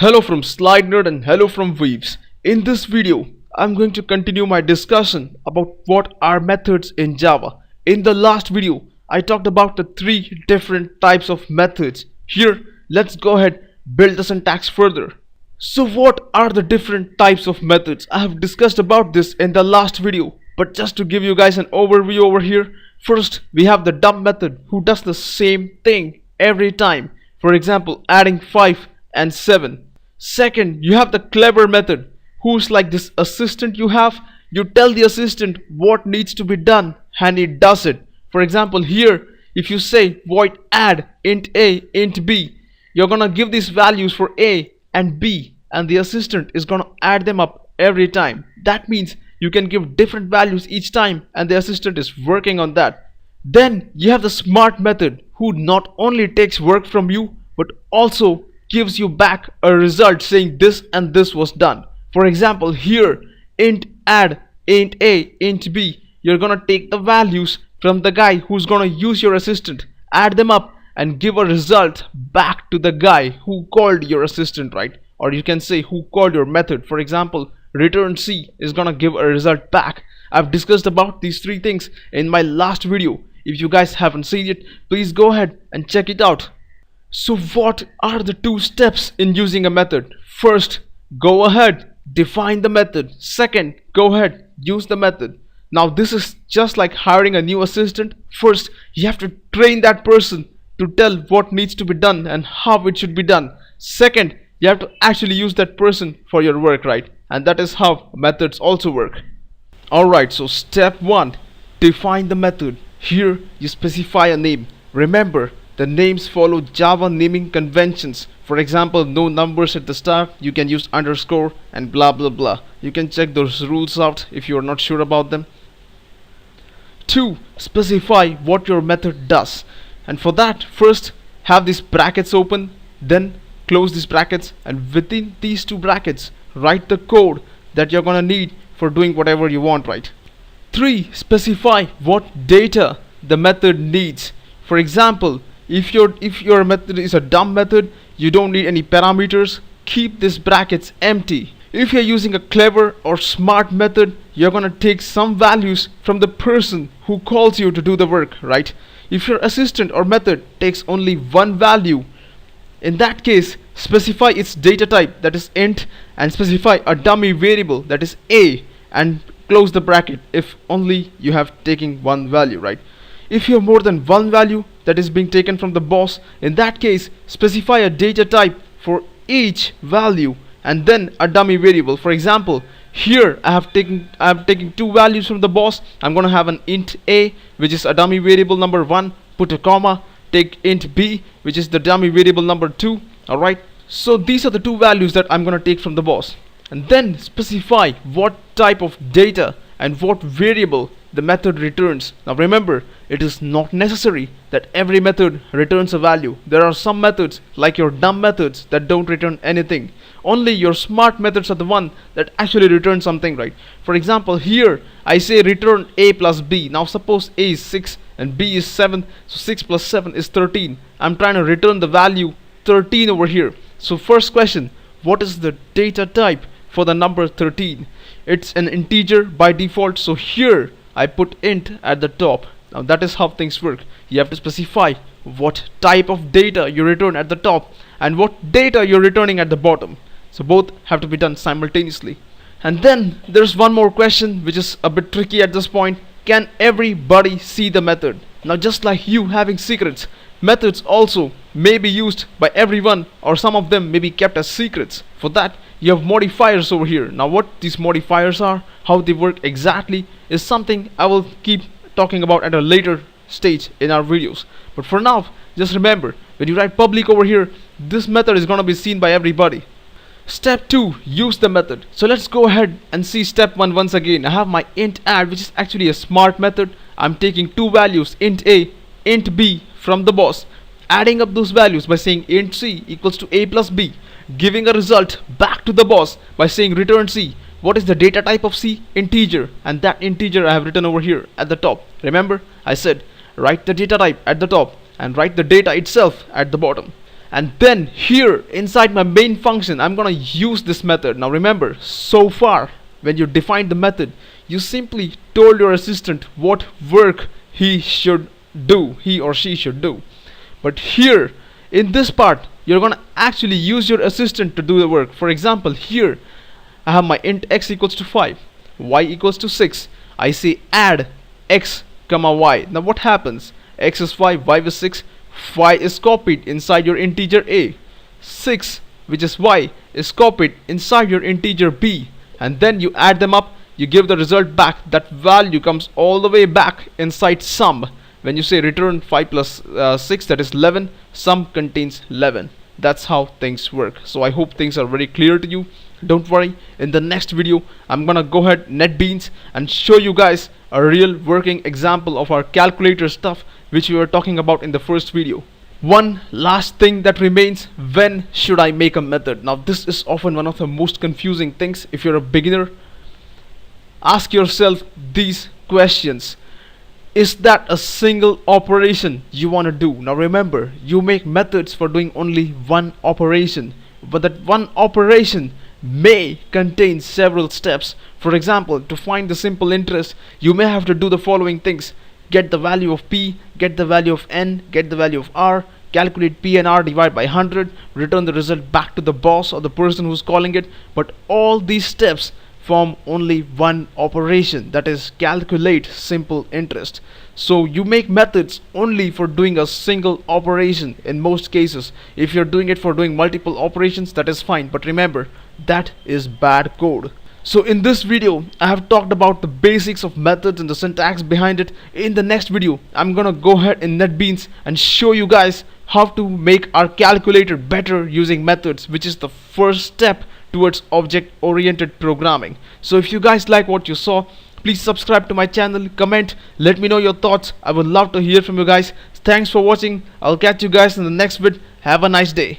Hello from Slide Nerd and hello from Weaves. In this video, I'm going to continue my discussion about what are methods in Java. In the last video, I talked about the three different types of methods. Here, let's go ahead build the syntax further. So what are the different types of methods? I have discussed about this in the last video, but just to give you guys an overview over here, first we have the dump method who does the same thing every time. For example, adding 5 and 7. Second, you have the clever method, who's like this assistant you have. You tell the assistant what needs to be done and it does it. For example, here, if you say void add int a, int b, you're gonna give these values for a and b, and the assistant is gonna add them up every time. That means you can give different values each time, and the assistant is working on that. Then you have the smart method, who not only takes work from you but also gives you back a result saying this and this was done. For example, here int add int a, int b, you're gonna take the values from the guy who's gonna use your assistant, add them up and give a result back to the guy who called your assistant, right? Or you can say who called your method. For example, return C is gonna give a result back. I've discussed about these three things in my last video. If you guys haven't seen it, please go ahead and check it out. So what are the two steps in using a method? First, go ahead, define the method. Second, go ahead, use the method. Now this is just like hiring a new assistant. First, you have to train that person to tell what needs to be done and how it should be done. Second, you have to actually use that person for your work, right? And that is how methods also work. Alright, so step 1, define the method. Here you specify a name. Remember, the names follow Java naming conventions. For example, no numbers at the start, you can use underscore and blah blah blah. You can check those rules out if you are not sure about them. 2. Specify what your method does. And for that, first have these brackets open, then close these brackets, and within these two brackets write the code that you're gonna need for doing whatever you want, right? 3. Specify what data the method needs. For example, if your method is a dump method, you don't need any parameters, keep these brackets empty. If you're using a clever or smart method, you're gonna take some values from the person who calls you to do the work, right? If your assistant or method takes only one value, in that case, specify its data type, that is int, and specify a dummy variable, that is a, and close the bracket if only you have taken one value, right? If you have more than one value that is being taken from the boss, in that case specify a data type for each value and then a dummy variable. For example, here I have taken two values from the boss. I'm gonna have an int a, which is a dummy variable number 1, put a comma, take int b, which is the dummy variable number 2. Alright, so these are the two values that I'm gonna take from the boss, and then specify what type of data and what variable the method returns. Now remember, it is not necessary that every method returns a value. There are some methods, like your dump methods, that don't return anything. Only your smart methods are the one that actually return something, right? For example, here I say return a plus b. Now suppose a is 6 and b is 7, so 6 plus 7 is 13. I'm trying to return the value 13 over here. So first question, what is the data type for the number 13? It's an integer by default, so here I put int at the top. Now that is how things work. You have to specify what type of data you return at the top and what data you're returning at the bottom. So both have to be done simultaneously. And then there's one more question which is a bit tricky at this point. Can everybody see the method? Now just like you having secrets, methods also may be used by everyone, or some of them may be kept as secrets. For that, you have modifiers over here. Now what these modifiers are, how they work exactly, is something I will keep talking about at a later stage in our videos. But for now, just remember, when you write public over here, this method is gonna be seen by everybody. Step 2, use the method. So let's go ahead and see step 1 once again. I have my int add, which is actually a smart method. I'm taking two values, int a, int b, from the boss, adding up those values by saying int c equals to a plus b, giving a result back to the boss by saying return c. What is the data type of c? Integer, and that integer I have written over here at the top. Remember, I said write the data type at the top and write the data itself at the bottom. and then here inside my main function I'm gonna use this method. Now remember, so far when you defined the method, you simply told your assistant what work he or she should do. But here in this part, you're gonna actually use your assistant to do the work. For example, here I have my int x equals to 5, y equals to 6. I say add x comma y. Now what happens? X is 5, y is 6, y is copied inside your integer a. 6, which is y, is copied inside your integer b, and then you add them up, you give the result back. That value comes all the way back inside sum. When you say return 5 plus 6, that is 11, sum contains 11. That's how things work. So I hope things are very clear to you. Don't worry, in the next video I'm gonna go ahead NetBeans and show you guys a real working example of our calculator stuff which we were talking about in the first video. One last thing that remains: when should I make a method? Now this is often one of the most confusing things. If you're a beginner, ask yourself these questions. Is that a single operation you want to do? Now remember, you make methods for doing only one operation, but that one operation may contain several steps. For example, to find the simple interest, you may have to do the following things: get the value of p, get the value of n, get the value of r, calculate p and r, divide by 100, return the result back to the boss or the person who's calling it. But all these steps form only one operation, that is calculate simple interest. So you make methods only for doing a single operation in most cases. If you're doing it for doing multiple operations, that is fine, but remember, that is bad code. So in this video I have talked about the basics of methods and the syntax behind it. In the next video I'm gonna go ahead in NetBeans and show you guys how to make our calculator better using methods, which is the first step towards object-oriented programming. So if you guys like what you saw, please subscribe to my channel, comment, let me know your thoughts. I would love to hear from you guys. Thanks for watching. I'll catch you guys in the next vid. Have a nice day.